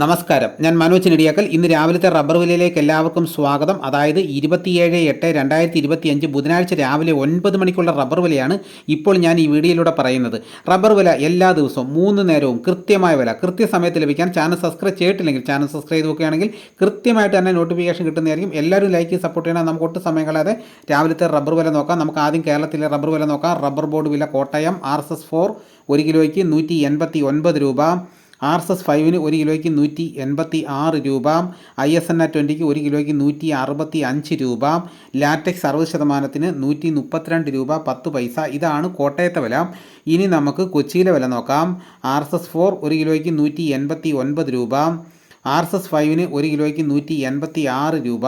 നമസ്കാരം, ഞാൻ മനോജ് നെടിയാക്കൽ. ഇന്ന് രാവിലത്തെ റബ്ബർ വിലയിലേക്ക് എല്ലാവർക്കും സ്വാഗതം. അതായത് 27/8/2025 ബുധനാഴ്ച രാവിലെ 9 മണിക്കുള്ള റബ്ബർ വിലയാണ് ഇപ്പോൾ ഞാൻ ഈ വീഡിയോയിലൂടെ പറയുന്നത്. റബ്ബർ വില എല്ലാ ദിവസവും 3 നേരവും കൃത്യമായ വില കൃത്യസമയത്ത് ലഭിക്കാൻ ചാനൽ സബ്സ്ക്രൈബ് ചെയ്തിട്ടില്ലെങ്കിൽ ചാനൽ സബ്സ്ക്രൈബ് ചെയ്ത് നോക്കുകയാണെങ്കിൽ കൃത്യമായിട്ട് തന്നെ നോട്ടിഫിക്കേഷൻ കിട്ടുന്നതായിരിക്കും. എല്ലാവരും ലൈക്ക് സപ്പോർട്ട് ചെയ്യണം. നമുക്ക് ഒട്ടും സമയം കളയാതെ രാവിലത്തെ റബ്ബർ വില നോക്കാം. നമുക്ക് ആദ്യം കേരളത്തിലെ റബ്ബർ വില നോക്കാം. റബ്ബർ ബോർഡ് വില കോട്ടയം RSS 4 1 കിലോയ്ക്ക് 189 രൂപ. RSS 5 1 കിലോയ്ക്ക് 186 രൂപ. ISNA 20 1 കിലോയ്ക്ക് 165 രൂപ. ലാറ്റക്സ് 60% 132 രൂപ 10 പൈസ. ഇതാണ് കോട്ടയത്തെ വില. ഇനി നമുക്ക് കൊച്ചിയിലെ വില നോക്കാം. RSS 4 1 കിലോയ്ക്ക് 189 രൂപ. RSS 5 1 കിലോയ്ക്ക് 186 രൂപ.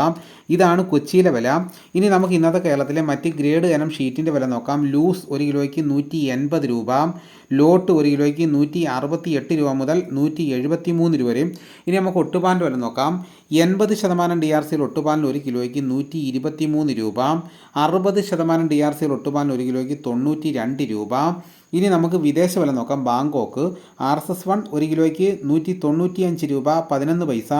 ഇതാണ് കൊച്ചിയിലെ വില. ഇനി നമുക്ക് ഇന്നത്തെ കേരളത്തിലെ മറ്റ് ഗ്രേഡ് ഇനം ഷീറ്റിൻ്റെ വില നോക്കാം. ലൂസ് 1 കിലോയ്ക്ക് 180 രൂപ. ലോട്ട് 1 കിലോയ്ക്ക് 168 രൂപ മുതൽ 173 രൂപ വരെയും. ഇനി നമുക്ക് ഒട്ടുപാലിൻ്റെ വില നോക്കാം. 80% DRCയിൽ ഒട്ടുപാലിന് 1 കിലോയ്ക്ക് 123 രൂപ. 60% DRCയിൽ ഒട്ടുപാലിന് 1 കിലോയ്ക്ക് 92 രൂപ. ഇനി നമുക്ക് വിദേശ വില നോക്കാം. ബാങ്കോക്ക് RSS 1 1 കിലോയ്ക്ക് 195 രൂപ 11 പൈസ.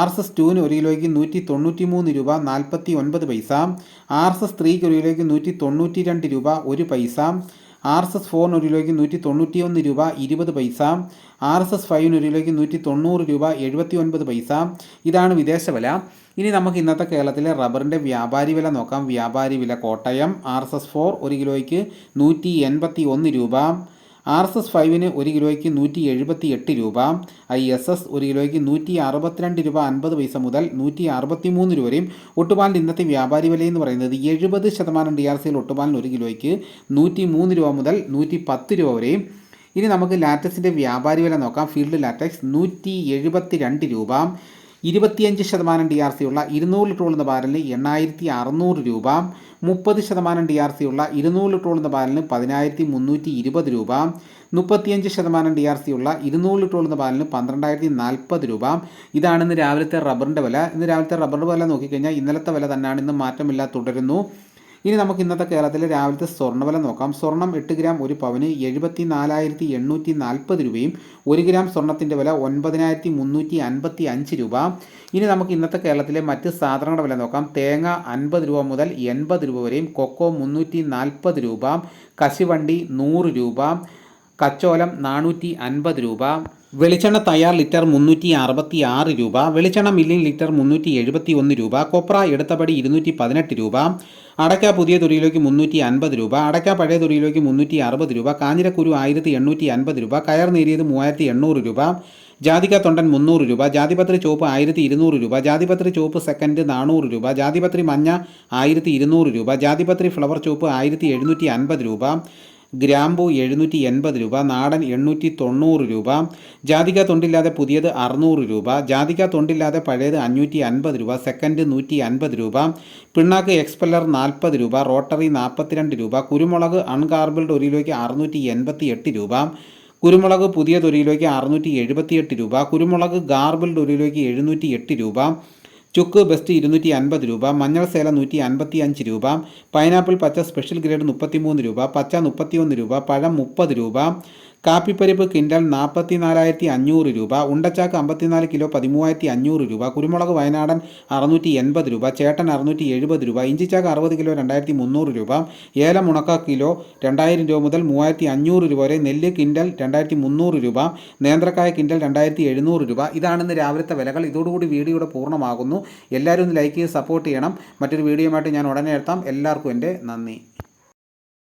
RSS 2 1 കിലോയ്ക്ക് 193 രൂപ 49 പൈസ. RSS 3 1 കിലോയ്ക്ക് 192 രൂപ 1 പൈസ. RSS 4 1 കിലോയ്ക്ക് 191 രൂപ 20 പൈസ. RSS 5 1 കിലോയ്ക്ക് 190 രൂപ 79 പൈസ. ഇതാണ് വിദേശ വില. ഇനി നമുക്ക് ഇന്നത്തെ കേരളത്തിലെ റബ്ബറിൻ്റെ വ്യാപാരി വില നോക്കാം. വ്യാപാരി വില കോട്ടയം RSS 4 1 കിലോയ്ക്ക് 181 രൂപ. RSS 5 1 കിലോയ്ക്ക് 178 രൂപ. ISS 1 കിലോയ്ക്ക് 162 രൂപ 50 പൈസ മുതൽ 163 രൂപ വരെയും. ഒട്ടുപാലിൻ്റെ ഇന്നത്തെ വ്യാപാരി വിലയെന്ന് പറയുന്നത് 70% DRCയിൽ ഒട്ടുപാലിന് 1 കിലോയ്ക്ക് 103 രൂപ മുതൽ 110 രൂപ വരെയും. ഇനി നമുക്ക് ലാറ്റക്സിൻ്റെ വ്യാപാരി വില നോക്കാം. ഫീൽഡ് ലാറ്റക്സ് 172 രൂപ. 25% DRC ഉള്ള 200 ലിറ്റർ ഉള്ള ബാരലിന് 8600 രൂപ. 30% DRC ഉള്ള 200 ലിറ്റർ ഉള്ള ബാരലിന് 10320 രൂപ. 35% DRC ഉള്ള 200 ലിറ്റർ ഉള്ള ബാരലിന് 12040 രൂപ. ഇതാണ് ഇന്ന് രാവിലത്തെ റബ്ബറിൻ്റെ വില. ഇന്ന് രാവിലത്തെ റബ്ബറിൻ്റെ വില നോക്കിക്കഴിഞ്ഞാൽ ഇന്നലത്തെ വില തന്നെയാണ്, ഇന്ന് മാറ്റമില്ല, തുടരുന്നു. ഇനി നമുക്ക് ഇന്നത്തെ കേരളത്തിലെ രാവിലത്തെ സ്വർണ്ണവില നോക്കാം. സ്വർണം 8 ഗ്രാം 1 പവന് 74,840 രൂപയും 1 ഗ്രാം സ്വർണ്ണത്തിൻ്റെ വില 9355 രൂപ. ഇനി നമുക്ക് ഇന്നത്തെ കേരളത്തിലെ മറ്റ് സാധനങ്ങളുടെ വില നോക്കാം. തേങ്ങ 50 രൂപ മുതൽ 80 രൂപ വരെയും. കൊക്കോ 340 രൂപ. കശുവണ്ടി 100 രൂപ. കച്ചോലം 450 രൂപ. വെളിച്ചെണ്ണ തയ്യാർ ലിറ്റർ 366 രൂപ. വെളിച്ചെണ്ണ മില്ലിംഗ് ലിറ്റർ 371 രൂപ. കൊപ്ര എടുത്തപടി 218 രൂപ. അടയ്ക്ക പുതിയ തുരിയിലേക്ക് 350 രൂപ. അടയ്ക്ക പഴയ തുരിയിലേക്ക് 360 രൂപ. കാഞ്ഞിരക്കുരു 1850 രൂപ. കയർ നേരിയത് 3800 രൂപ. ജാതിക്ക തൊണ്ടൻ 300 രൂപ. ജാതിപത്രി ചുവപ്പ് 1200 രൂപ. ജാതിപത്രി ചുവപ്പ് സെക്കൻഡ് 400 രൂപ. ജാതിപത്രി മഞ്ഞ 1200 രൂപ. ജാതിപത്രി ഫ്ലവർ ചുവപ്പ് 1750 രൂപ. ഗ്രാമ്പു 780 രൂപ. നാടൻ 890 രൂപ. ജാതിക്ക തൊണ്ടില്ലാതെ പുതിയത് 600 രൂപ. ജാതിക്ക തൊണ്ടില്ലാതെ പഴയത് 550 രൂപ. സെക്കൻഡ് 150 രൂപ. പിണ്ണാക്ക് എക്സ്പെല്ലർ 40 രൂപ. റോട്ടറി 42 രൂപ. കുരുമുളക് അൺഗാർബിൾഡ് 1 കിലോയ്ക്ക് 688 രൂപ. കുരുമുളക് പുതിയ 1 കിലോയ്ക്ക് 678 രൂപ. കുരുമുളക് ഗാർബിൾഡ് 1 കിലോയ്ക്ക് 708 രൂപ. ചുക്ക് ബെസ്റ്റ് 250 രൂപ. മഞ്ഞൾ സേല 155 രൂപ. പൈനാപ്പിൾ പച്ച സ്പെഷ്യൽ ഗ്രേഡ് 33 രൂപ. പച്ച 31 രൂപ. പഴം 30 രൂപ. കാപ്പിപ്പരിപ്പ് കിൻഡൽ 44,500 രൂപ. ഉണ്ടച്ചാക്ക് 54 കിലോ 13,500 രൂപ. കുരുമുളക് വയനാടൻ 680 രൂപ. ചേട്ടൻ 670 രൂപ. ഇഞ്ചിച്ചാക്ക് 60 കിലോ 2300 രൂപ. ഏലം ഉണക്ക കിലോ 2000 രൂപ മുതൽ 3500 രൂപ വരെ. നെല്ല് കിൻഡൽ 2300 രൂപ. നേന്ത്രക്കായ കിൻഡൽ 2700 രൂപ. ഇതാണിന്ന് രാവിലത്തെ വിലകൾ. ഇതോടുകൂടി വീഡിയോയുടെ പൂർണ്ണമാകുന്നു. എല്ലാവരും ഒന്ന് ലൈക്ക് ചെയ്ത് സപ്പോർട്ട് ചെയ്യണം. മറ്റൊരു വീഡിയോയുമായിട്ട് ഞാൻ ഉടനെ എത്താം. എല്ലാവർക്കും എൻ്റെ നന്ദി.